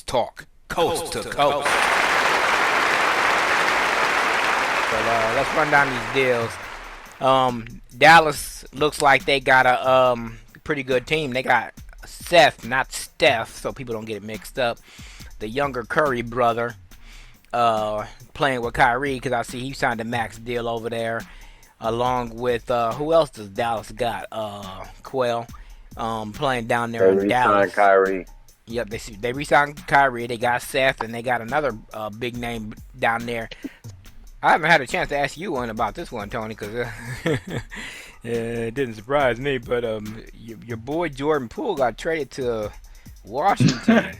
talk, coast to coast. But let's run down these deals. Dallas looks like they got a pretty good team. They got Seth, not Steph, so people don't get it mixed up. The younger Curry brother playing with Kyrie, because I see he signed a max deal over there. Along with who else does Dallas got? Quell playing down there in Dallas. Kyrie. Yep, they re-signed Kyrie. They got Seth, and they got another big name down there. I haven't had a chance to ask you one about this one, Tony, because it didn't surprise me. But your boy Jordan Poole got traded to Washington.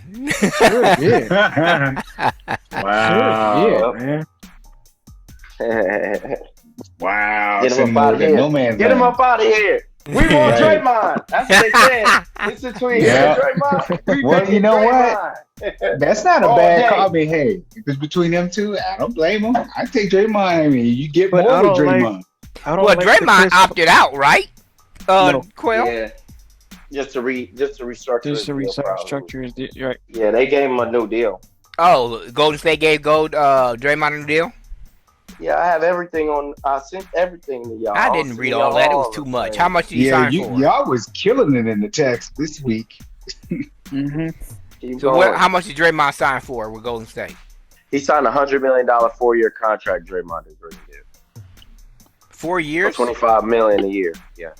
Sure, yeah. Wow. Sure, man. Wow. Get him up out of here. No man's Get him land. up out of here. We want Draymond. That's what they said. It's between him and Draymond. We Well, taking you know Draymond. That's not a All bad day. call. I mean, hey, if it's between them two, I don't blame them. I take Draymond. I mean, you get But more I with don't like- Draymond. I don't Well, like the Draymond Chris- opted out, right? No. Quell? Yeah. Just to restructure. Just to his deal, probably. restructure his deal, right? Yeah, they gave him a new deal. Oh, Golden State gave Draymond a new deal? Yeah, I have everything on. I sent everything to y'all. I didn't read all that. It was too much. How much did you Yeah, sign for? y'all was killing it in the text this week. Mm-hmm. So how much did Draymond sign for with Golden State? He signed a $100 million 4-year contract. Draymond is really good. 4 years? For $25 million a year. Yeah,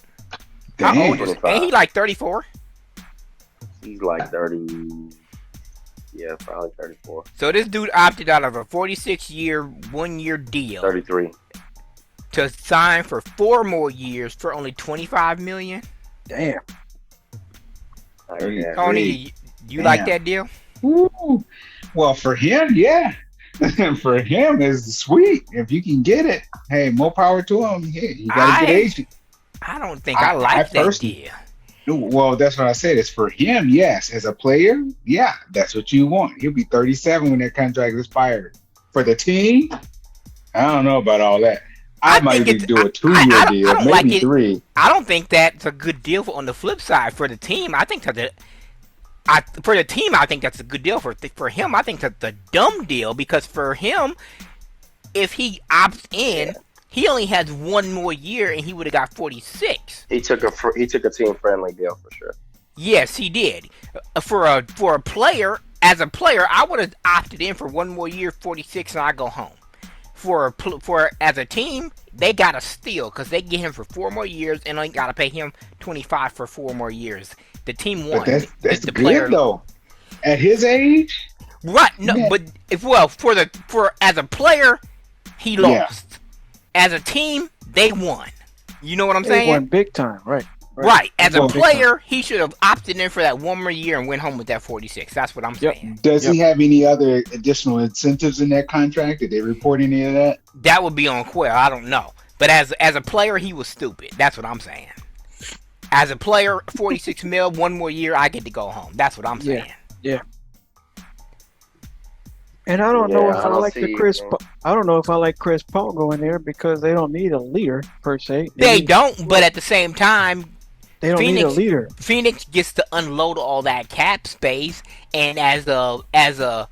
How Damn. old is he? Ain't he like 34? he's like 30. Yeah, probably 34. So this dude opted out of a 46-year, 1-year deal 33. to sign for 4 more years for only $25 million. Damn. Yeah. Tony, you like that deal? Woo. Well, for him, yeah. For him, it's sweet. If you can get it, hey, more power to him. Yeah, you got a good agent. I don't think I like that deal. Well, that's what I said. It's for him, yes. As a player, yeah, that's what you want. He'll be 37 when that contract expires. For the team, I don't know about all that. I might think even do a 2-year deal, don't maybe like it. 3. I don't think that's a good deal on the flip side for the team. I think that for the team, I think that's a good deal. For him, I think that's a dumb deal because for him, if he opts in, he only has 1 more year and he would have got 46. He took a team friendly deal for sure. Yes, he did. For a player, as a player, I would have opted in for 1 more year, 46, and I go home. For as a team, they got to steal because they get him for 4 more years and only got to pay him 25 for 4 more years. The team won. But that's the good, player, though. At his age? right? No, Yeah. but for as a player, he lost. As a team, they won. You know what I'm They saying? won big time, right? Right. As a Well, big player, he should have opted in for that 1 more year and went home with that 46. That's what I'm saying. Does he have any other additional incentives in that contract? Did they report any of that? That would be on Quell. I don't know. But as a player, he was stupid. That's what I'm saying. As a player, 46 mil, 1 more year, I get to go home. That's what I'm saying. And I don't know Yeah, if I I don't like see the it, Chris. man. I don't know if I like Chris Paul going there because they don't need a leader per se. They don't, but at the same time, They don't need a Phoenix- leader. Phoenix gets to unload all that cap space, and as a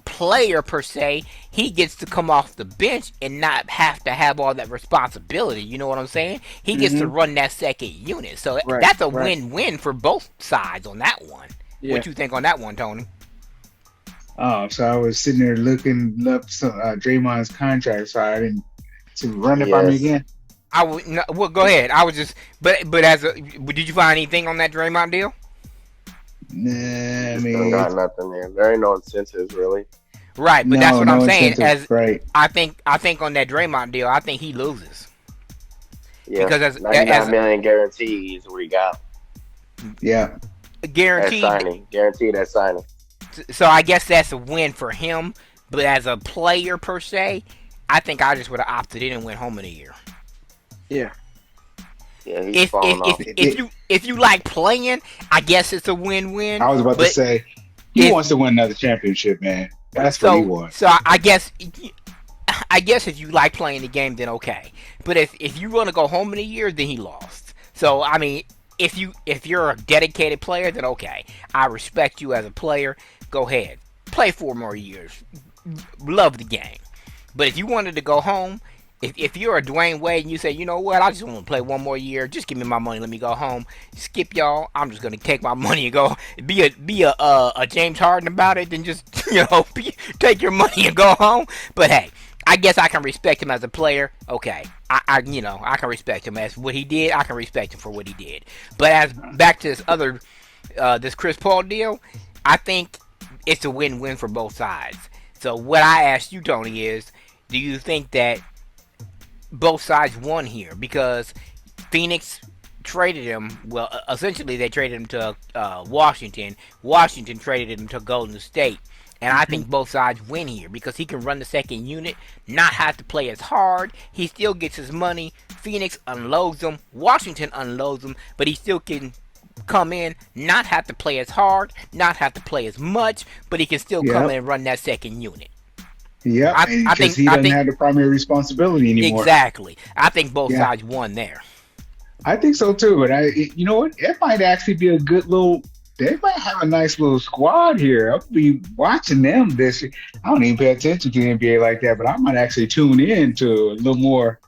player per se, he gets to come off the bench and not have to have all that responsibility. You know what I'm saying? He gets to run that second unit, so Right, that's a right. win-win for both sides on that one. Yeah. What you think on that one, Tony? Oh, so I was sitting there looking up some Draymond's contract, so I didn't to run it by me Yes. again. I would no, well go ahead. I was just but did you find anything on that Draymond deal? Nah, I Just mean, got nothing there. There ain't no incentives really. Right, but that's what I'm saying. incentives, As right. I think on that Draymond deal, I think he loses. Yeah, Because as- 99 million guarantees what he got. Yeah. That Guaranteed. signing, guaranteed that signing. So I guess that's a win for him. But as a player per se, I think I just would have opted in and went home in a year. Yeah. Yeah, he's falling off. If you like playing, I guess it's a win-win. I was about to But say he if- wants to win another championship, man. That's what he wants. So I guess if you like playing the game, then okay. But if you want to go home in a year, then he lost. So I mean, if you're a dedicated player, then okay, I respect you as a player. go ahead, play 4 more years, love the game. But if you wanted to go home, if you're a Dwayne Wade and you say, you know what, I just want to play 1 more year, just give me my money, let me go home. Skip y'all. I'm just gonna take my money and go. Be a James Harden about it, then just take your money and go home. But hey, I guess I can respect him as a player. Okay, I can respect him as what he did. I can respect him for what he did. But as back to this Chris Paul deal, I think it's a win-win for both sides. So what I asked you, Tony, is, do you think that both sides won here? Because Phoenix traded him. Well, essentially they traded him to Washington. Washington traded him to Golden State. And I think both sides win here because he can run the second unit, not have to play as hard. He still gets his money. Phoenix unloads him. Washington unloads him. But he still can come in, not have to play as hard, not have to play as much, but he can still come in and run that second unit. Yeah, because he doesn't have the primary responsibility anymore. Exactly. I think both sides won there. I think so too. And you know what? It might actually be a good little. They might have a nice little squad here. I'll be watching them this year. I don't even pay attention to the NBA like that, but I might actually tune in to a little more,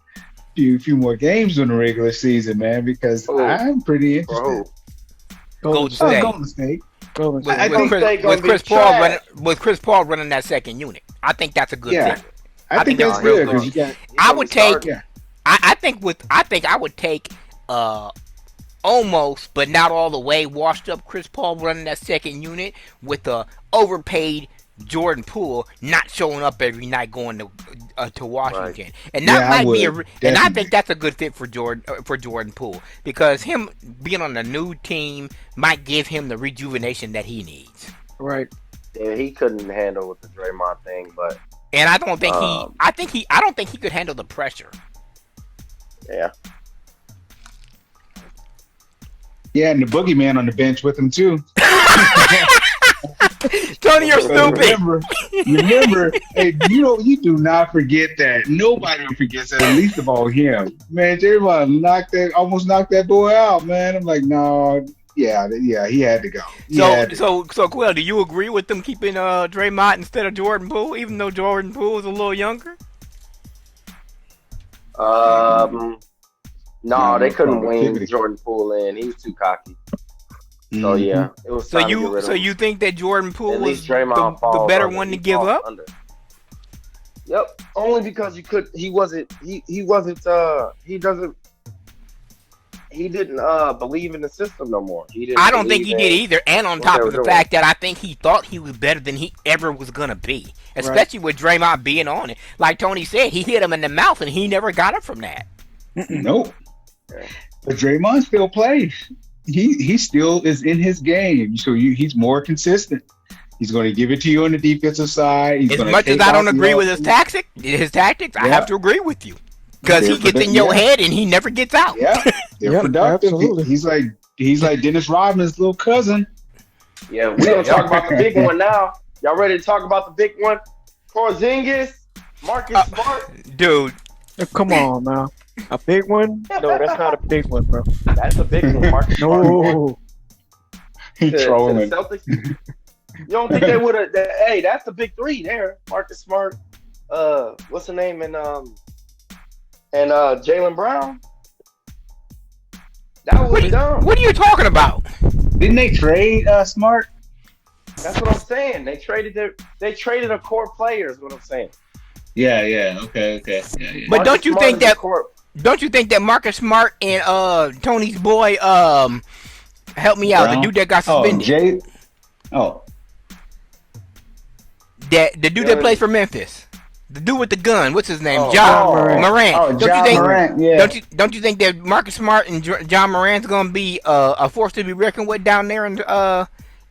few more games in the regular season, man, because I'm pretty interested. Golden State. With Chris Paul running that second unit, I think that's a good thing. I think that's good because you got. I would take. I think I would take almost, but not all the way, washed up Chris Paul running that second unit with the overpaid Jordan Poole not showing up every night going to Washington, and that might be and I think that's a good fit for Jordan Poole because him being on a new team might give him the rejuvenation that he needs. Right. Yeah, he couldn't handle with the Draymond thing, and I don't think I don't think he could handle the pressure. Yeah. Yeah, and the boogeyman on the bench with him too. Tony, you're stupid. Remember, hey, you do not forget that. Nobody forgets that, at least of all him. Man, Draymond almost knocked that boy out, man. I'm like, no, he had to go. So Quill, do you agree with them keeping Draymond instead of Jordan Poole, even though Jordan Poole is a little younger? No, they couldn't wing Jordan Poole in. He was too cocky. So yeah, it was. So you think that Jordan Poole was the better one to give up? Under. Yep, only because he didn't believe in the system no more. I don't think he did either. And on top of the fact that I think he thought he was better than he ever was gonna be, especially with Draymond being on it. Like Tony said, he hit him in the mouth and he never got up from that. Nope. But Draymond still plays. He still is in his game, so he's more consistent. He's going to give it to you on the defensive side. As much as I don't agree with his tactics, I have to agree with you because he gets in your head and he never gets out. Yeah, they're productive. He's like Dennis Rodman's little cousin. Yeah, we're gonna talk about the big one now. Y'all ready to talk about the big one? Porzingis, Marcus Smart, dude. Come on now. A big one? No, that's not a big one, bro. That's a big one, Marcus Smart. No. He's trolling. You don't think they would have? Hey, that's the big three there. Marcus Smart, what's the name, and Jaylen Brown. That was dumb. What are you talking about? Didn't they trade Smart? That's what I'm saying. They traded a core player. Is what I'm saying. Yeah. Okay. Yeah. But don't you think that Marcus Smart and Tony's boy help me out, Brown? the dude that got suspended? The dude that plays for Memphis. The dude with the gun, what's his name? John Morant. Morant, yeah. Don't you think that Marcus Smart and John Morant's gonna be a force to be reckoned with down there in Memphis?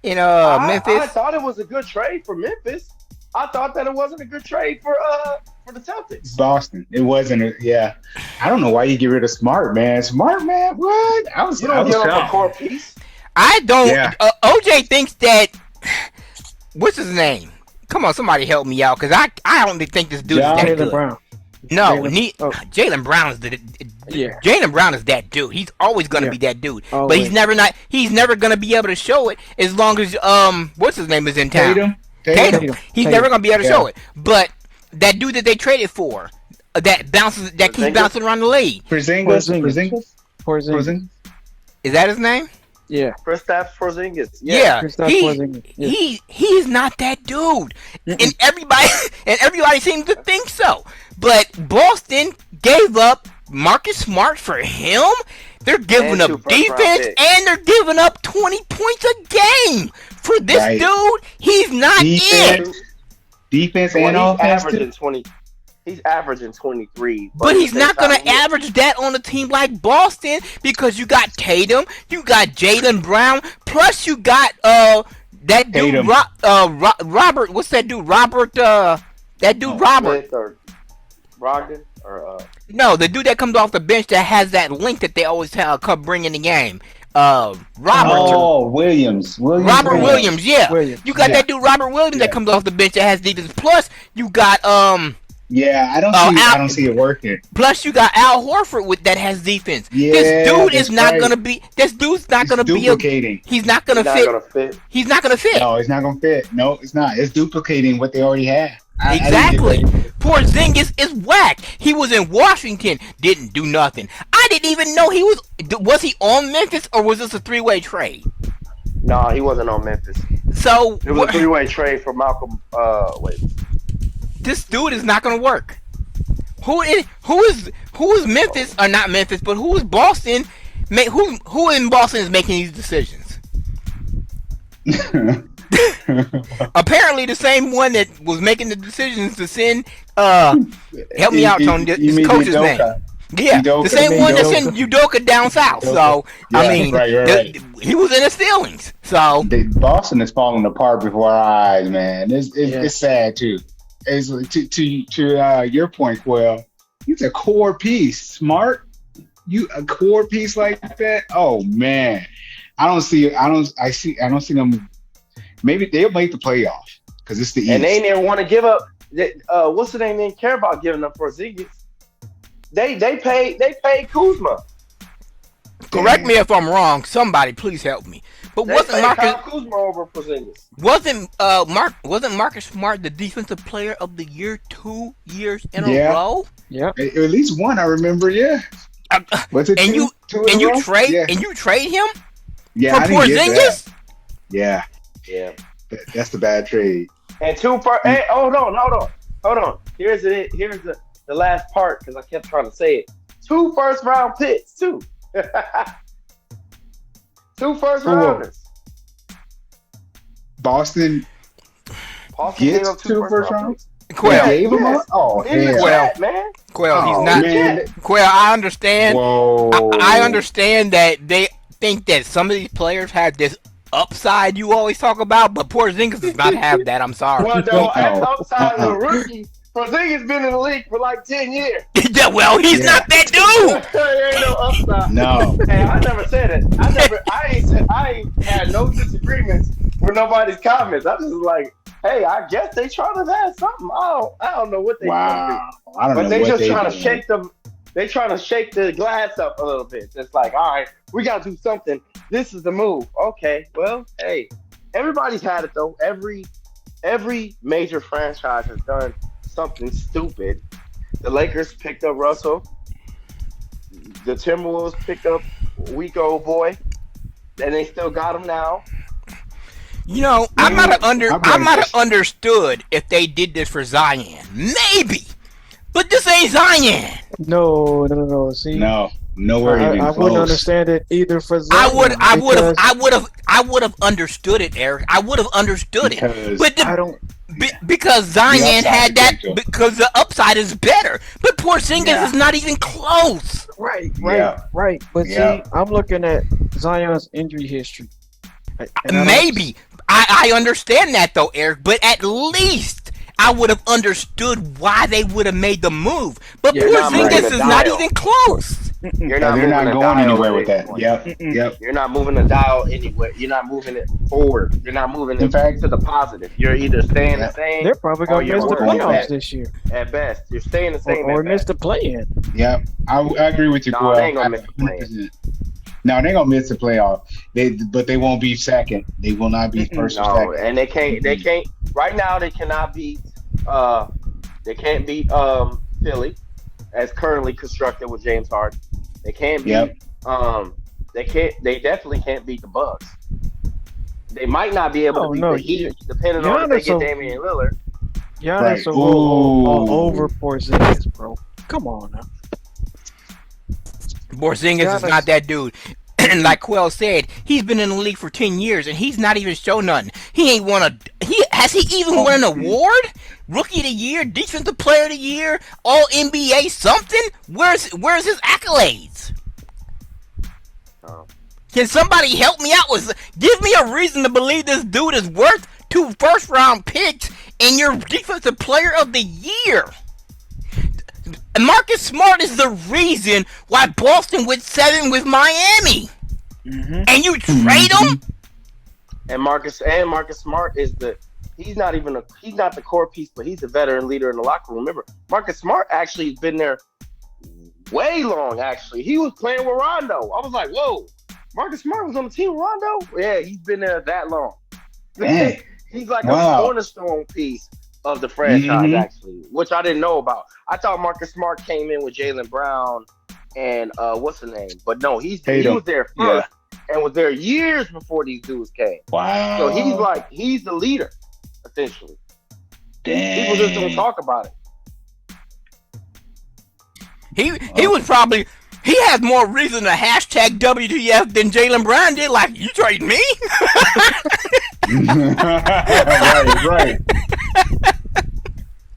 I thought it was a good trade for Memphis. I thought that it wasn't a good trade for the Celtics. Boston. It wasn't. I don't know why you get rid of Smart, man. Smart, man. What? I was a core piece. I don't. Yeah. OJ thinks that. What's his name? Come on, somebody help me out, because I don't think this dude is that good. Brown. No, Jaylen Brown is Yeah. Jaylen Brown is that dude. He's always gonna be that dude. But Always. he's never gonna be able to show it as long as what's his name is in town. Tatum. He's never gonna be able to show it. But that dude that they traded for, that keeps bouncing around the league. Porzingis. Is that his name? Yeah. Kristaps Porzingis. Yeah. Porzingis. Yeah. He's not that dude. And everybody seems to think so. But Boston gave up Marcus Smart for him. They're giving up defense and they're giving up 20 points a game for this dude. He's not it. Defense and offense. He's averaging 23. But he's not going to average that on a team like Boston because you got Tatum, you got Jaylen Brown, plus you got that dude Robert. What's that dude? Robert. That dude Robert. Or Brogdon or No, the dude that comes off the bench that has that link that they always come bring in the game. Robert. Williams. Robert Williams. Yeah. Williams. You got that dude Robert Williams that comes off the bench that has defense. Plus you got Yeah, I don't see it working. Plus, you got Al Horford that has defense. Yeah, this dude is not gonna be. This dude's not gonna be. He's not gonna fit. He's not gonna fit. No, it's not gonna fit. No, it's not. It's duplicating what they already have. Exactly. Porzingis is whack. He was in Washington, didn't do nothing. I didn't even know he was. Was he on Memphis or was this a three-way trade? No, he wasn't on Memphis. So it was a three-way trade for Malcolm. This dude is not going to work. Who is Memphis or not Memphis, but who is Boston? Who in Boston is making these decisions? Apparently, the same one that was making the decisions to send. Help me out, Tony. This coach's name. Yeah, Udoka, the same one that sent Udoka down south. Udoka. So I mean, right. He was in his feelings. So Boston is falling apart before our eyes, man. It's sad too. Is to your point, Quell. He's a core piece. Smart, a core piece like that. Oh man, I don't see them. Maybe they'll make the playoffs because it's the East. And they didn't want to give up. What's the name? They didn't care about giving up Porzingis. They paid Kuzma. Correct me if I'm wrong. Somebody please help me. But wasn't Marcus Kuzma over Porzingis? Wasn't Marcus Smart the defensive player of the year 2 years in a row? Yeah, at least one I remember. Yeah. Was it and two you trade him? Yeah, for Porzingis? Yeah. That's the bad trade. And hey, hold on. Here's the last part because I kept trying to say it. 2 first-round picks too. 2 first-rounders. Boston gets 2 first-rounders? Quell. Gave him up? Oh, man. Quell, he's not. Man. Quell, I understand. I understand that they think that some of these players have this upside you always talk about, but Porzingis does not have that. I'm sorry. Well, no, that's upside of a rookie. Porzingis been in the league for like 10 years. Yeah, well, he's not that dude. There ain't no upside. No. Hey, I never said it. I ain't had no disagreements with nobody's comments. I just was like, hey, I guess they trying to have something. I don't know what they trying to do. I don't know. But they just trying to shake them. They trying to shake the glass up a little bit. It's like, all right, we got to do something. This is the move. Okay, well, hey, everybody's had it though. Every major franchise has done something stupid. The Lakers picked up Russell. The Timberwolves picked up weak old boy, and they still got him now. You know, I might have understood if they did this for Zion, maybe, but this ain't Zion. No. See, nowhere even I close. wouldn't understand it either for Zion. I would have understood it, Eric. I would have understood it, but because Zion had that, because the upside is better. But Porzingis is not even close. Right. But see, I'm looking at Zion's injury history. Maybe I understand that though, Eric. But at least I would have understood why they would have made the move. But Porzingis is not even close. You're No, not they're moving not the going dial anywhere at with any that. point. Yep. Yep. You're not moving the dial anywhere. You're not moving it forward. You're not moving In it fact, to the positive. You're either staying the yep. same They're probably or gonna you're miss the Or going worse playoffs back. this year, at best. You're staying the or, same or at miss best. the play-in. Yep. I agree with you, No, they Coyle. ain't gonna miss the play. 100%. No, they're gonna miss the playoff. But they won't be second. They will not be Mm-mm. first or No, second. and they can't. They Mm-mm. can't. Right now, they cannot beat. They can't beat Philly, as currently constructed with James Harden. They can't Yep. beat. They can't. They definitely can't beat the Bucks. They might not be able to Oh beat no, the Heat, depending on if they Giannis get will Damian Lillard. Giannis Right. will go all Ooh. over Porzingis, bro. Come on now. Porzingis is not that dude. And like Quell said, he's been in the league for 10 years and he's not even shown nothing. He ain't won has he even won an award? Rookie of the year, defensive player of the year, all NBA something? Where's his accolades? Oh. Can somebody help me out with give me a reason to believe this dude is worth 2 first-round picks and your defensive player of the year? Marcus Smart is the reason why Boston went 7 with Miami. Mm-hmm. And you trade him? And Marcus Smart is he's not the core piece, but he's a veteran leader in the locker room. Remember, Marcus Smart actually has been there way long. Actually, he was playing with Rondo. I was like, whoa, Marcus Smart was on the team with Rondo. Yeah, he's been there that long. Dang. He's like Wow. a cornerstone piece of the franchise, Mhm. actually, which I didn't know about. I thought Marcus Smart came in with Jaylen Brown and what's the name? But no, he Tatum. was there first and was there years before these dudes came. Wow. So he's the leader, essentially. Dang. People just don't talk about it. He was probably he has more reason to hashtag WTF than Jaylen Brown did. Like, you trade me? right.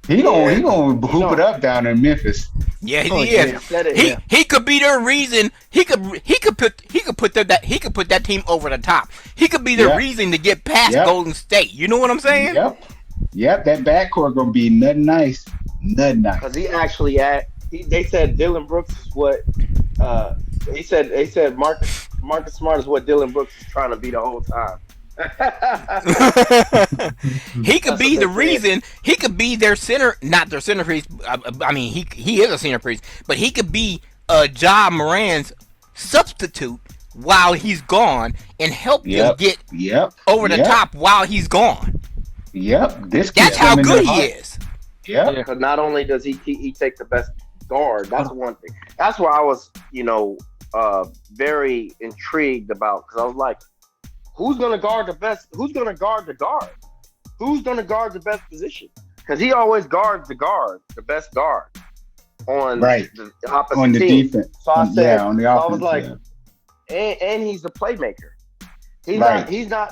He gonna hoop it up down in Memphis. Yeah, he Oh, is. yeah. He could be the reason. He could put that team over the top. He could be the Yep. reason to get past Yep. Golden State. You know what I'm saying? Yep. That backcourt gonna be nothing nice. Because he actually they said Dylan Brooks is what they said Marcus Smart is what Dylan Brooks is trying to be the whole time. He could That's be what the they reason. He could be their center, not their centerpiece. I mean, he is a centerpiece, but he could be Ja Moran's substitute while he's gone and help him get over the top while he's gone. Yep. That's how good he is. Yep. Because not only does he take the best guard, that's one thing. That's where I was, very intrigued about, because I was like, who's going to guard the best? Who's going to guard the guard? Who's going to guard the best position? Because he always guards the best guard on the opposite on the team. defense. So I said, on the I offense. was like, and he's the playmaker. He's not,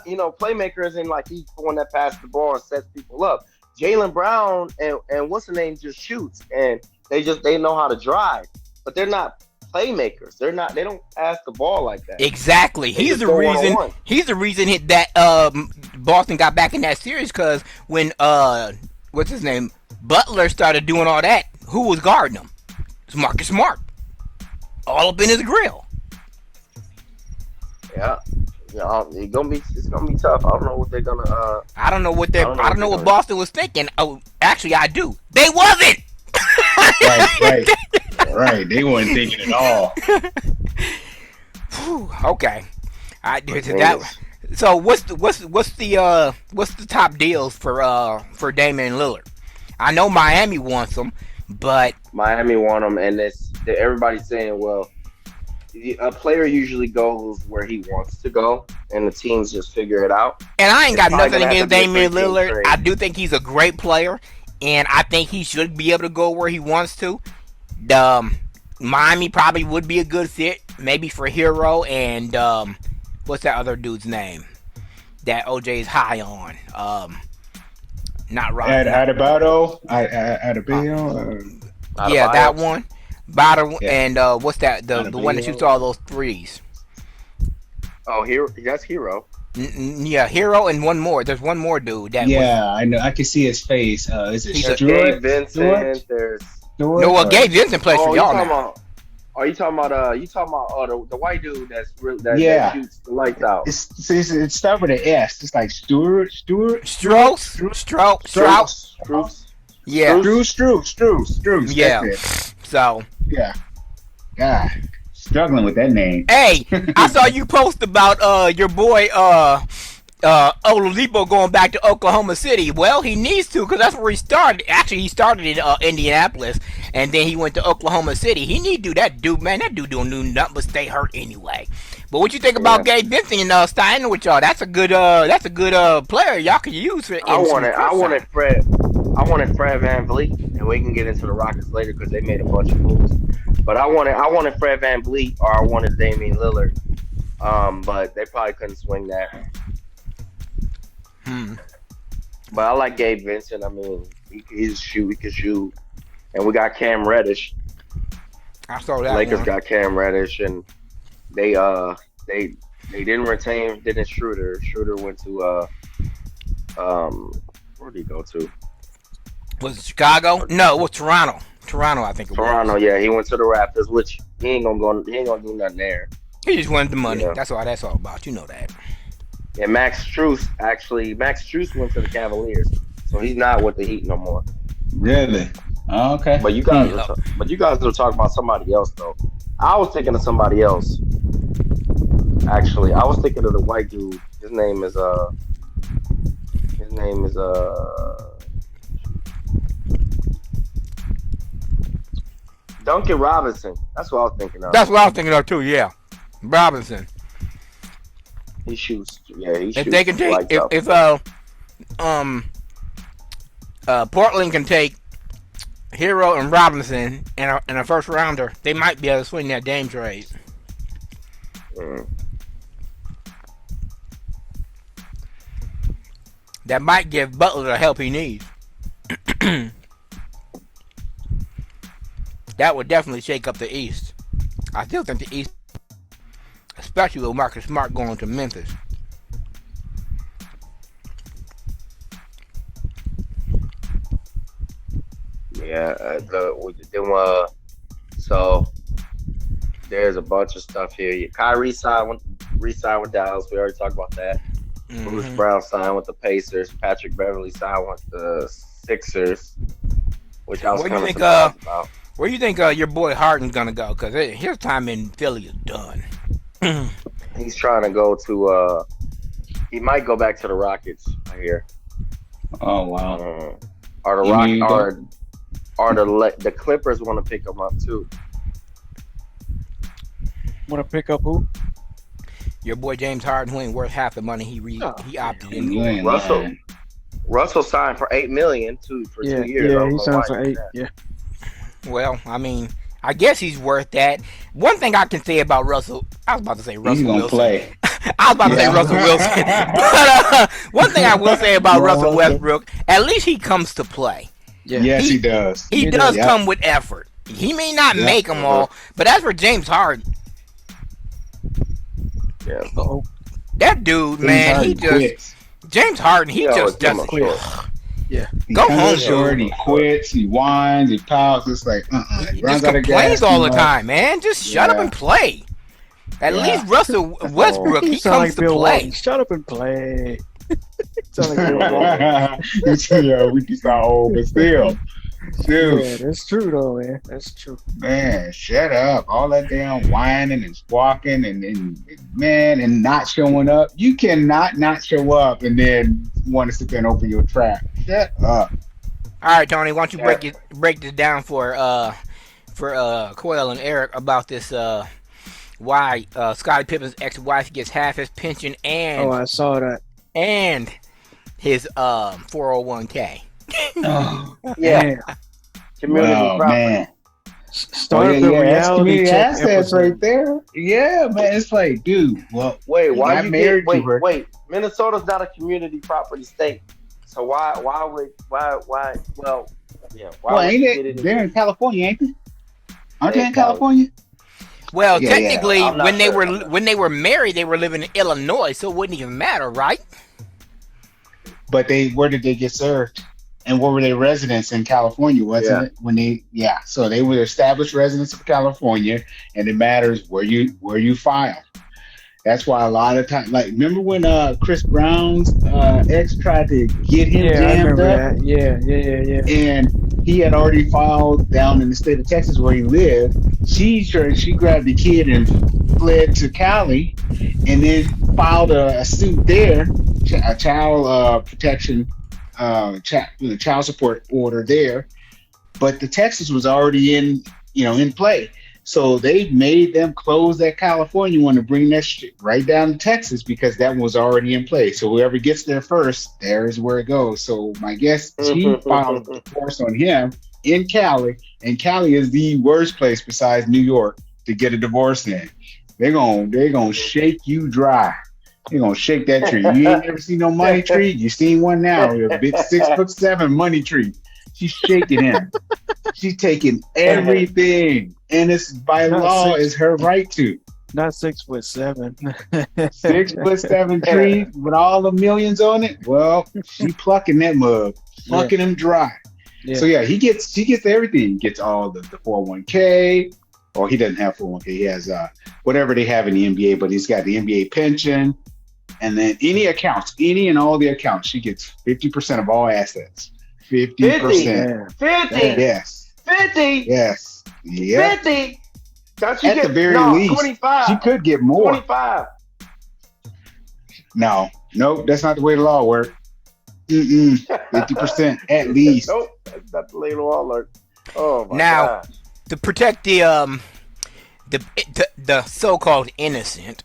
playmaker isn't like he's the one that passes the ball and sets people up. Jaylen Brown and what's the name just shoots, and they know how to drive, but they're not playmakers. They don't pass the ball like that. Exactly. He's the reason. He's the reason that Boston got back in that series, because when what's his name, Butler started doing all that, who was guarding him? It's Marcus Smart. All up in his grill. Yeah. It's gonna be tough. I don't know what they're gonna. I don't know what Boston was thinking. Oh, actually, I do. They wasn't. Right. They weren't thinking at all. Okay. So what's the top deals for Damian Lillard? I know Miami wants him, but Miami want him, and everybody's saying, well, a player usually goes where he wants to go, and the teams just figure it out. And I ain't got It's nothing probably against gonna have to be a Damian 3-team Lillard. trade. I do think he's a great player, and I think he should be able to go where he wants to. Miami probably would be a good fit, maybe for Hero and what's that other dude's name that OJ's high on? Not Rod. Adebayo. Yeah, that one. Bottom Yeah. and what's that? The one that shoots all those threes. Oh, that's Hero. Yeah, Hero and one more. There's one more dude. I know. I can see his face. Is it He's There's Stewart? Gabe Vincent. There's No, Gabe Vincent plays for y'all now. Are you talking about the white dude that Yeah. shoots the lights out? It starts with an S. It's like Strokes, Strout. Struce. Yeah, Struce. yeah. That's it. So, Yeah. God, struggling with that name. hey, I saw you post about your boy Oladipo going back to Oklahoma City. Well, he needs to because that's where he started. Actually, he started in Indianapolis, and then he went to Oklahoma City. He need to do that, dude. Man, that dude don't do nothing but stay hurt anyway. But what you think about Gabe Vincent and staying with y'all? That's a good player y'all could use for. I wanted Fred Van Vliet, and we can get into the Rockets later because they made a bunch of moves. But I wanted Fred Van Vliet or I wanted Damian Lillard. But they probably couldn't swing that. But I like Gabe Vincent. I mean, he can shoot. And we got Cam Reddish. I saw that. Lakers one. got Cam Reddish, and they didn't retain Dennis Schroeder. Schroeder went to where did he go to? Was it Chicago? No, it was Toronto. Toronto, I think it was. Toronto, yeah, he went to the Raptors, which he ain't gonna do nothing there. He just wanted the money. Yeah. That's all about. You know that. And Max Strus went to the Cavaliers, so he's not with the Heat no more. Really? Okay. But you guys are talking about somebody else though. I was thinking of somebody else. Actually, I was thinking of the white dude. His name is Duncan Robinson. That's what I was thinking of. That's what I was thinking of too. Yeah, Robinson. He shoots. Yeah, he shoots. If they can take, if Portland can take Hero and Robinson and a first rounder, they might be able to swing that Dame trade. That might give Butler the help he needs. That would definitely shake up the East. I still think the East, especially with Marcus Smart going to Memphis. Yeah, so there's a bunch of stuff here. Kyrie re-signed with Dallas. We already talked about that. Bruce Brown signed with the Pacers. Patrick Beverly signed with the Sixers, which I was kind of surprised about. Where do you think your boy Harden's gonna go? Because his time in Philly is done. He's trying to go to. He might go back to the Rockets. I hear. Oh wow. Or the Clippers want to pick him up too. Want to pick up who? Your boy James Harden, who ain't worth half the money he opted in. Russell signed for $8 million for 2 years. Yeah, he signed for 8. Yeah. Well, I mean, I guess he's worth that. One thing I can say about Russell, I was about to say Russell Wilson. Play. I was about to say Russell Wilson. But one thing I will say about Russell Westbrook, at least he comes to play. Yeah. Yes, he does. He does come with effort. He may not make them all, but as for James Harden, that dude, man, James Harden, he just doesn't quit. Yeah, go home, short. He quits. He whines. He pouts. It's like he just complains all the time, man. Just shut up and play. At least Russell Westbrook, he comes to play. Shut up and play. Yeah, we can sound old, but still. Yeah, that's true though, man. That's true. Man, shut up. All that damn whining and squawking and not showing up. You cannot not show up and then want to sit there and open your trap. Shut up. All right, Tony, why don't you break this down for Coyle and Eric about this why Scotty Pippen's ex-wife gets half his pension and I saw that. And his 401k. Yeah. Community property. Man. Start the reality check assets right there. Yeah, man. It's like, dude, well, wait, Minnesota's not a community property state. So why ain't it? They're in California, ain't they? Aren't they in California? Well, technically, when they were married, they were living in Illinois, so it wouldn't even matter, right? But where did they get served? And what were they residents in California, wasn't Yeah. it? Yeah. So they were established residents of California, and it matters where you file. That's why a lot of times, like, remember when Chris Brown's ex tried to get him Yeah, I jammed remember up, that. Yeah, yeah, yeah, yeah. and he had already filed down in the state of Texas where he lived. She grabbed the kid and fled to Cali, and then filed a suit there, a child protection, child support order there. But the Texas was already in play. So they made them close that California one to bring that shit right down to Texas because that one was already in play. So whoever gets there first, there is where it goes. So my guess, she filed a divorce on him in Cali, and Cali is the worst place besides New York to get a divorce in. They're gonna shake you dry. They're gonna shake that tree. You ain't never seen no money tree. You seen one now, a big 6'7" money tree. She's shaking him. She's taking everything, and it's by Not law six. is her right to. Not 6'7". 6'7" tree with all the millions on it. Well, she plucking that mug, plucking him dry. Yeah. So yeah, she gets everything. He gets all the 401k, or he doesn't have 401k. He has whatever they have in the NBA, but he's got the NBA pension, and then any and all the accounts. She gets 50% of all assets. 50%. 50. Yes. 50. Yes. Yep. 50. Don't you At get, the very no, least, 25. she could get more. 25. No, nope, that's not the way the law works. 50% at least. Nope, that's not the label alert. Oh my Now, God. to protect the so-called innocent,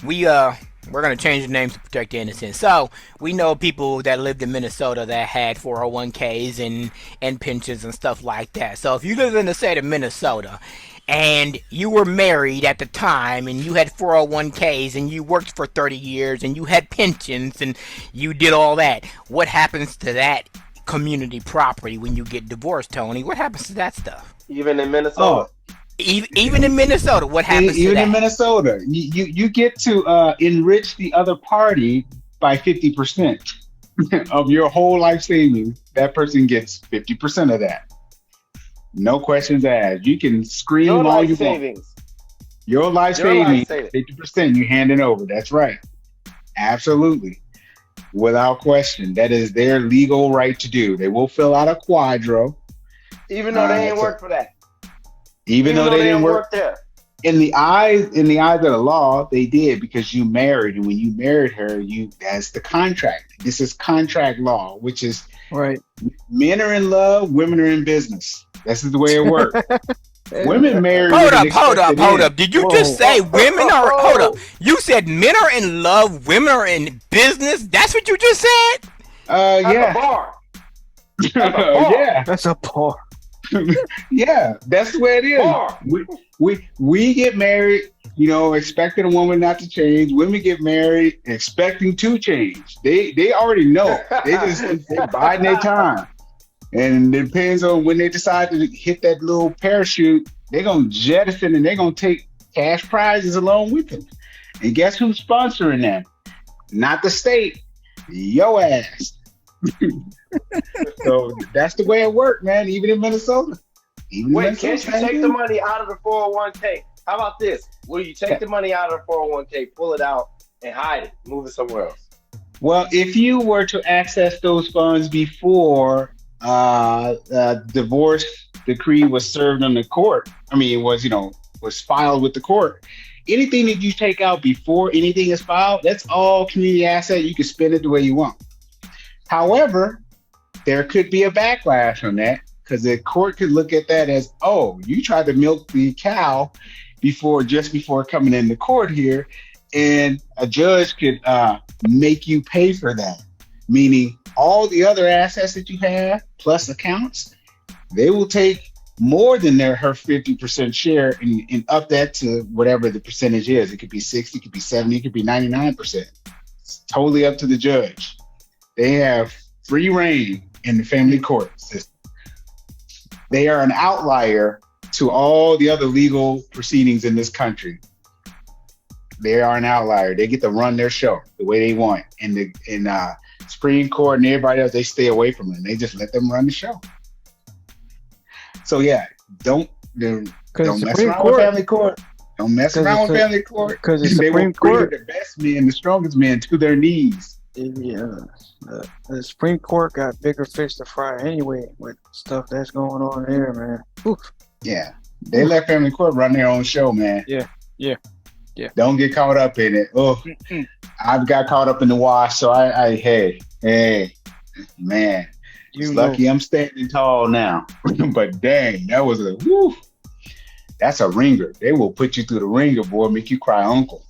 we're gonna change the names to protect the innocent. So we know people that lived in Minnesota that had 401ks and pensions and stuff like that. So if you live in the state of Minnesota and you were married at the time and you had 401ks and you worked for 30 years and you had pensions and you did all that, what happens to that community property when you get divorced, Tony? What happens to that stuff? Even in Minnesota. Even in Minnesota, what happens to Even that? in Minnesota, you get to enrich the other party by 50% of your whole life savings. That person gets 50% of that. No questions asked. You can scream Your all life you savings. want. Your life Your life savings, savings. 50%. You hand it over. That's right. Absolutely. Without question. That is their legal right to do. They will fill out a quadro. Even though they ain't That's work for that. Even though they didn't work there. in the eyes of the law, they did because you married, and when you married her, that's the contract. This is contract law, which is Right. men are in love, women are in business. This is the way it works. Women marry. Hold with an up. expected end. Did you just say women are? Hold up. You said men are in love, women are in business. That's what you just said. At the Yeah, bar. yeah, That's a par. yeah. That's the way it is. Bar. We get married, expecting a woman not to change. Women get married expecting to change. They already know. They biding their time. And it depends on when they decide to hit that little parachute, they're gonna jettison and they're gonna take cash prizes along with them. And guess who's sponsoring them? Not the state, yo ass. So that's the way it worked, man. Even in Minnesota. Wait, can't you take the money out of the 401k? How about this? Will you take the money out of the 401k, pull it out, and hide it, move it somewhere else? Well, if you were to access those funds before divorce decree was served on the court, it was filed with the court. Anything that you take out before anything is filed, that's all community asset. You can spend it the way you want. However, there could be a backlash on that because the court could look at that as, oh, you tried to milk the cow just before coming into court here, and a judge could make you pay for that. Meaning all the other assets that you have plus accounts, they will take more than her 50% share and up that to whatever the percentage is. It could be 60, it could be 70, it could be 99%. It's totally up to the judge. They have free reign in the family court system. They are an outlier to all the other legal proceedings in this country. They are an outlier. They get to run their show the way they want. And Supreme Court and everybody else, they stay away from it. They just let them run the show. So yeah, don't Because mess Supreme around with Court, family court. Don't mess around with family court. because the They will Supreme bring Court, the best men, the strongest men to their knees. yeah, the Supreme Court got bigger fish to fry anyway with stuff that's going on there, man. Oof. Yeah, they let family court run their own show, man. Yeah. Don't get caught up in it. Oh, Mm-mm. I've got caught up in the wash, so hey, man. It's lucky I'm standing tall now. But dang, that was that's a ringer. They will put you through the ringer, boy, make you cry uncle.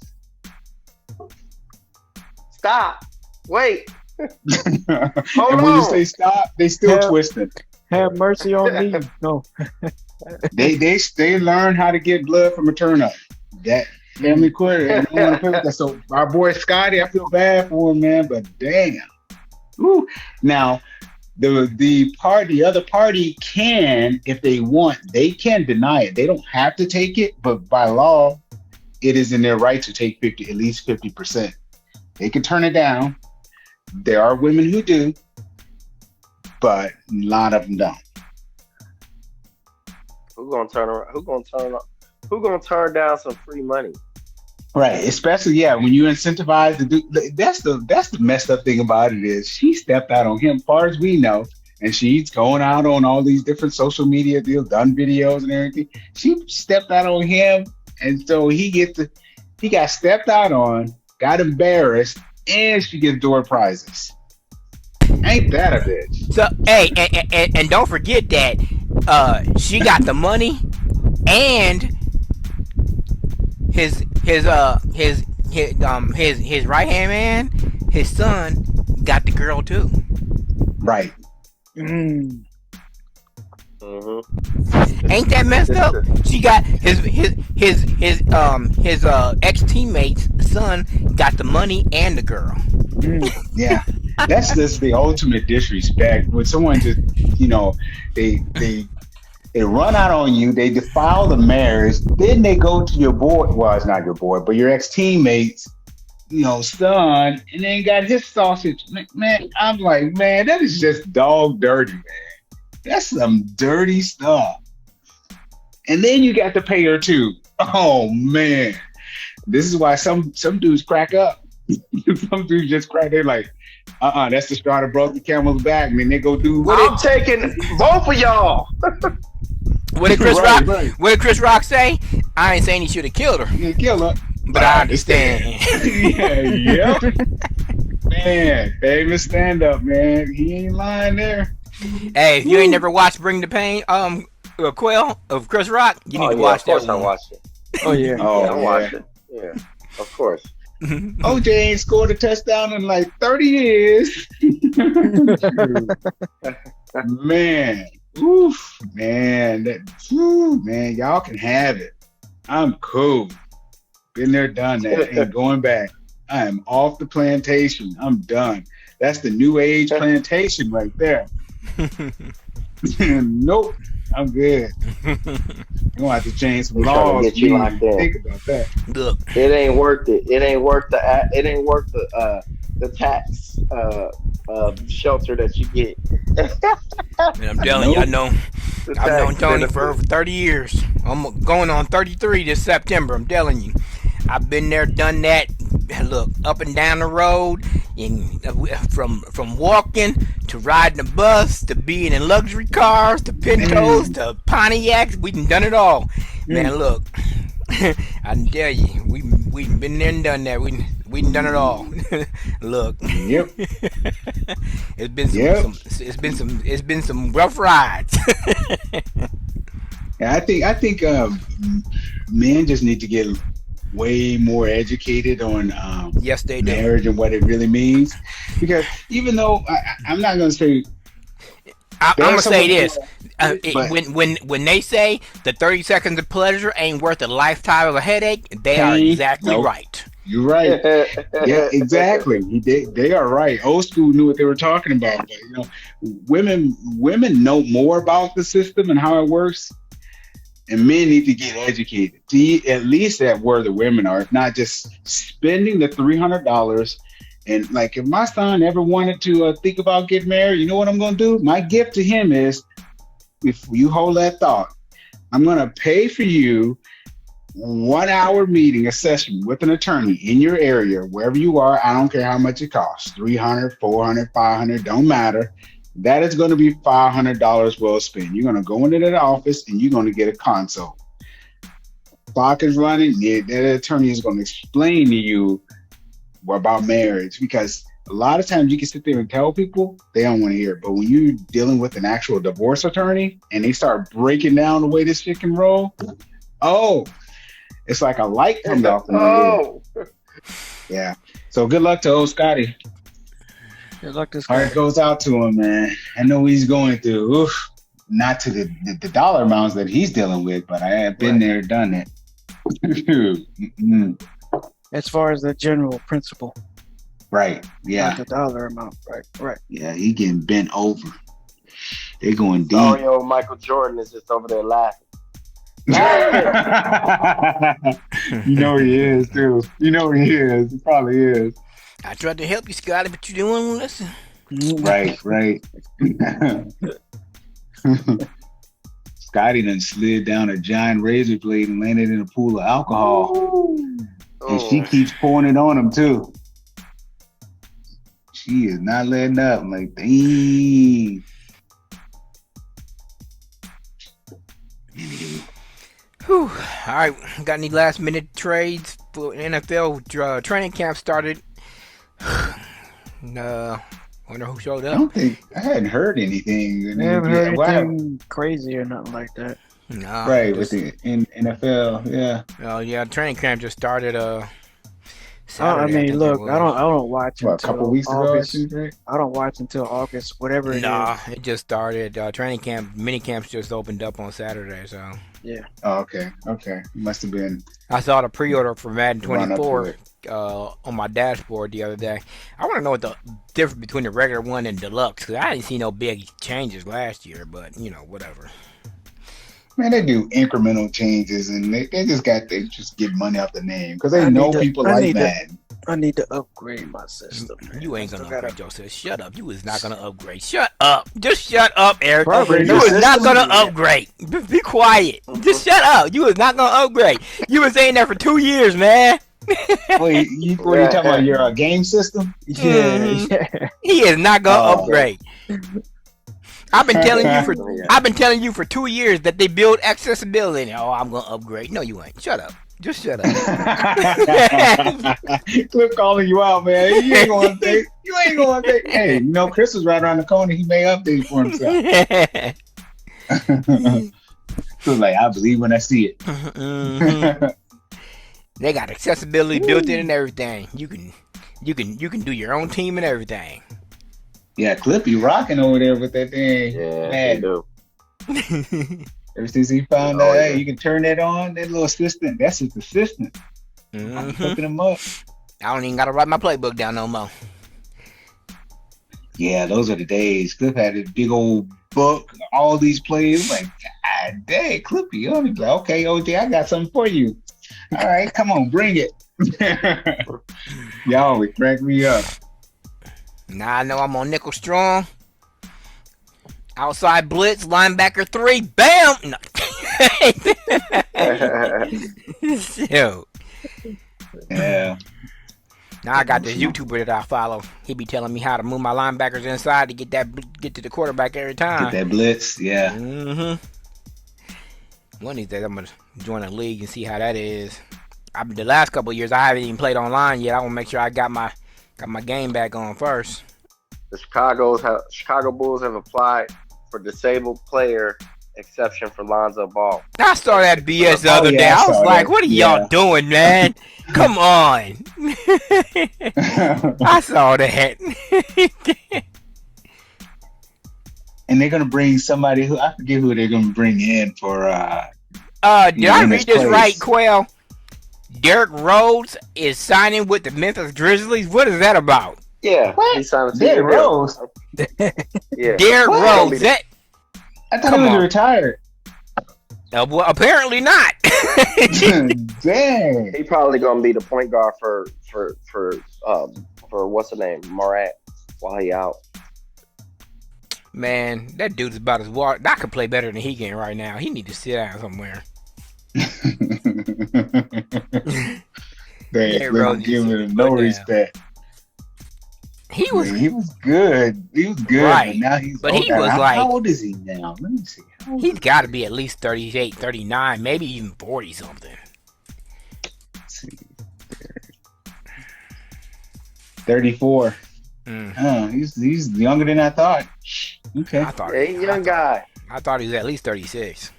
Stop. Wait. And Hold when you on. say stop, they still Yeah. twisting. Have mercy on me. No. They learn how to get blood from a turnip. That family court, they don't want to play with that. So our boy Scotty, I feel bad for him, man, but damn. Woo. Now, the other party can, if they want, they can deny it. They don't have to take it, but by law, it is in their right to take at least 50%. They can turn it down. There are women who do, but a lot of them don't. Who gonna turn around? Who gonna turn down some free money? Right, especially when you incentivize to do. That's the messed up thing about it is she stepped out on him, far as we know, and she's going out on all these different social media deals, done videos and everything. She stepped out on him, and so he got stepped out on, got embarrassed, and she gets door prizes. Ain't that a bitch? So hey, and don't forget that she got the money, and his right hand man, his son, got the girl too. Right. Mm. Mm-hmm. Ain't that messed up? She got his ex teammate's son got the money and the girl. Mm. Yeah. That's just the ultimate disrespect when someone just, they run out on you, they defile the marriage, then they go to your boy, well, it's not your boy, but your ex-teammate's, son, and then got his sausage. Man, I'm like, man, that is just dog dirty, man. That's some dirty stuff. And then you got to pay her too. Oh, man. This is why some dudes crack up. Some dudes just crack. They're like, that's the straw that broke the camel's back. I mean, they go do I'm taking both of y'all. What did Chris Rock? Right. What did Chris Rock say? I ain't saying he should have killed her, You kill her. but I understand. Yeah. Man, famous stand up, man. He ain't lying there. Hey, if you ain't never watched Bring the Pain, Quail of Chris Rock, you need to watch that Of course, I one. watched it. Oh yeah. Oh, I watched it. Yeah, of course. OJ ain't scored a touchdown in like 30 years. Man. Oof, man. Man, y'all can have it. I'm cool. Been there, done that. Ain't going back. I am off the plantation. I'm done. That's the new age plantation right there. Nope. I'm good. You're gonna have to change some We're trying to laws. get you locked in. Think about that. Look, It ain't worth it. It ain't worth the tax shelter that you get. and I'm telling you, I've known Tony for over 30 years. I'm going on 33 this September. I'm telling you, I've been there, done that. Look, up and down the road, from walking to riding a bus to being in luxury cars to Pintos to Pontiacs. We done it all, man. Look, I can tell you, we been there and done that. We done it all. Look, Yep. it's been some rough rides. Yeah, I think men just need to get way more educated on Yes, they do. marriage and what it really means. Because even though I'm not going to say, I'm gonna say this: but- when they say the 30 seconds of pleasure ain't worth a lifetime of a headache, they are exactly Nope. right. you're right. Yeah, exactly. They are right. Old school knew what they were talking about. But women know more about the system and how it works. And men need to get educated. See, at least at where the women are, if not just spending the $300 And like, if my son ever wanted to think about getting married, you know what I'm gonna do? My gift to him is, if you hold that thought, I'm gonna pay for you 1 hour meeting, a session with an attorney in your area, wherever you are. I don't care how much it costs, 300, 400, 500, don't matter. That is going to be $500 well spent. You're going to go into that office and you're going to get a consult. Clock is running. That attorney is going to explain to you about marriage, because a lot of times you can sit there and tell people, they don't want to hear it. But when you're dealing with an actual divorce attorney and they start breaking down the way this shit can roll, it's like a light comes off in the head. Yeah. So good luck to old Scotty. Good luck to Heart Scotty. goes out to him, man. I know he's going through. Oof. Not to the dollar amounts that he's dealing with, but I have been there, done it. As far as the general principle, Right. Yeah. not the dollar amount. Right. Yeah. He getting bent over. They going deep. Oh, yo, Michael Jordan is just over there laughing. You know he is too. You know he is. He probably is. I tried to help you, Scotty, but you didn't want to listen. Right. Scotty done slid down a giant razor blade and landed in a pool of alcohol. And she keeps pouring it on him too. She is not letting up. I'm like, dang. Whew. All right, got any last minute trades for NFL training camp started? Wonder who showed I up. don't think I hadn't heard anything. I haven't heard anything crazy or nothing like that. No, Right, with the NFL, yeah. Oh yeah, training camp just started. I Saturday, mean, think look, it I was. don't watch What, a until couple weeks ago, I August. think, right? I don't watch until August, whatever it Nah, is. it just started. Training camp, mini camps just opened up on Saturday, so Oh, okay. Must have been I saw the pre-order for Madden run up to 24 it. on my dashboard the other day. I want to know what the difference between the regular one and deluxe, because I didn't see no big changes last year, but whatever. Man, they do incremental changes, and they just get money off the name because they I know need to- people I like need to- Madden. I need to upgrade my system. man. You ain't I gonna still gotta- upgrade, Joseph. Shut up. You is not gonna upgrade. Shut up. Just shut up, Eric. Upgrade You your is not system? gonna upgrade. Be quiet. Just shut up. You is not gonna upgrade. You was saying that for 2 years, man. Wait, what are you talking about? Your game system? Mhm. Yeah. He is not gonna Oh. upgrade. I've been telling you for 2 years that they build accessibility. Oh, I'm gonna upgrade. No, you ain't. Shut up. Just shut up. Cliff calling you out, man. You ain't gonna think. Hey, Chris is right around the corner. He may update for himself. So like, I believe when I see it. Mhm. They got accessibility built in and everything. You can do your own team and everything. Yeah, Cliff be rocking over there with that thing. Yeah, Man. they do. Ever since he found Oh, out, yeah. hey, you can turn that on, that little assistant, that's his assistant. I'm Mhm. hooking him up. I don't even gotta write my playbook down no more. Yeah, those are the days. Cliff had this big old book, all these plays. Like, God dang, Clippy. I'll be like, okay, OJ, I got something for you. All right, come on, bring it. Y'all would crack me up. Now I know I'm on nickel strong. Outside blitz, linebacker 3, bam! No. Yo. Yeah. Now I got this YouTuber that I follow. He be telling me how to move my linebackers inside to get to the quarterback every time. Get that blitz. Yeah. Mm-hmm. One of these days I'm gonna join a league and see how that is. The last couple of years I haven't even played online yet. I want to make sure I got my game back on first. The Chicago Bulls have applied for disabled player exception for Lonzo Ball. I saw that BS the other yeah, day. I I was saw like, that. what are Yeah. y'all doing, man? Come on. I saw that. And they're gonna bring somebody who I forget who they're gonna bring in for did I in read his this place. right, Quell? Derrick Rose is signing with the Memphis Grizzlies. What is that about? Yeah, What? he signed a Derrick two-year deal. Rose. Yeah, Derrick What? Rose. That I thought Come he was on. retired. well, apparently not. Dang. he probably gonna be the point guard for for what's the name, Morant, while he out. Man, that dude's about as wild. I could play better than he can right now. He need to sit down somewhere. They Yeah, ain't bro, giving you him sit no down. respect. He was He was good. He was good, Right. but now he's But old. he was how, like- how old is he now? Let me see. How old he's is got to he? be at least 38, 39, maybe even 40 something. Let's see. 34. Mm. Oh, he's younger than I thought. Okay. I thought Yeah, he's a young guy. I thought he was at least 36.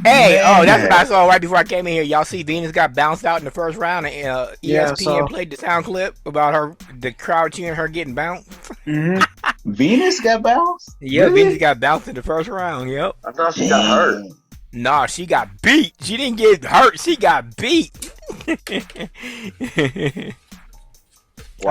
Hey, oh, that's what I saw right before I came in here. Y'all see Venus got bounced out in the first round, and Yeah, I ESPN saw. played the sound clip about the crowd cheering her getting bounced. Mm-hmm. Venus got bounced? Yeah, Really? Venus got bounced in the first round. Yep. I thought she got hurt. Dang. Nah, she got beat. She didn't get hurt. She got beat. I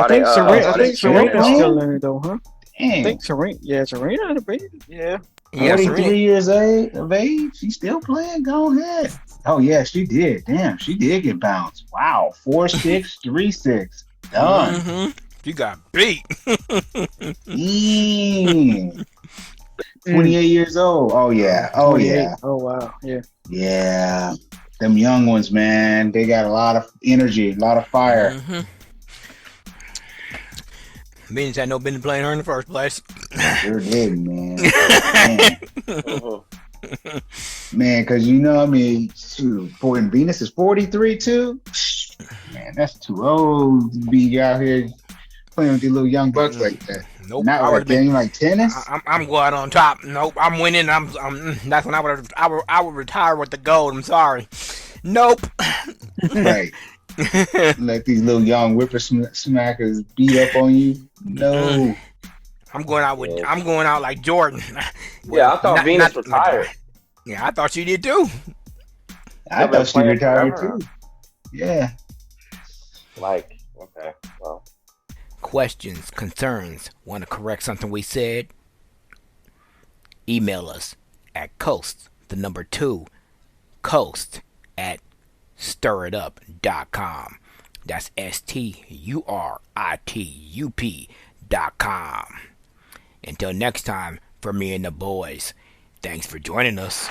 think Serena's Serena still in it though, huh? I Dang. think Serena. Yeah, Serena the baby. Yeah. Yeah, 43 Serena. years of age. She's still playing. Go ahead. Oh, yeah, she did. Damn, she did get bounced. Wow. 4-6, 3-6. Done. Mhm. She got beat. Mm. 28 years old. Oh, yeah. Oh, 28. yeah. Oh wow. Yeah. Yeah. Them young ones, man, they got a lot of energy, a lot of fire. Mhm. Venus had no business playing her in the first place. Sure did, man. Man. Mhm. Man, because you know, I mean, shoot, boy, and Venus is 43 too. Man, that's too old to be out here playing with these little young bucks like that. Nope. Not I like would've been- game like tennis. I'm going on top. Nope. I'm winning. That's when I would retire with the gold. I'm sorry. Nope. Right. Let these little young whippersmackers beat up on you. No. I'm going out with. Yeah. I'm going out like Jordan. Yeah, I thought Not- Venus not- retired. Yeah, I thought she did too. I They've been thought she playing retired forever. too. Yeah. Like, okay, well, Questions, concerns, want to correct something we said? Email us at coast at stiritup.com. That's STURITUP.com. Until next time, for me and the boys, thanks for joining us.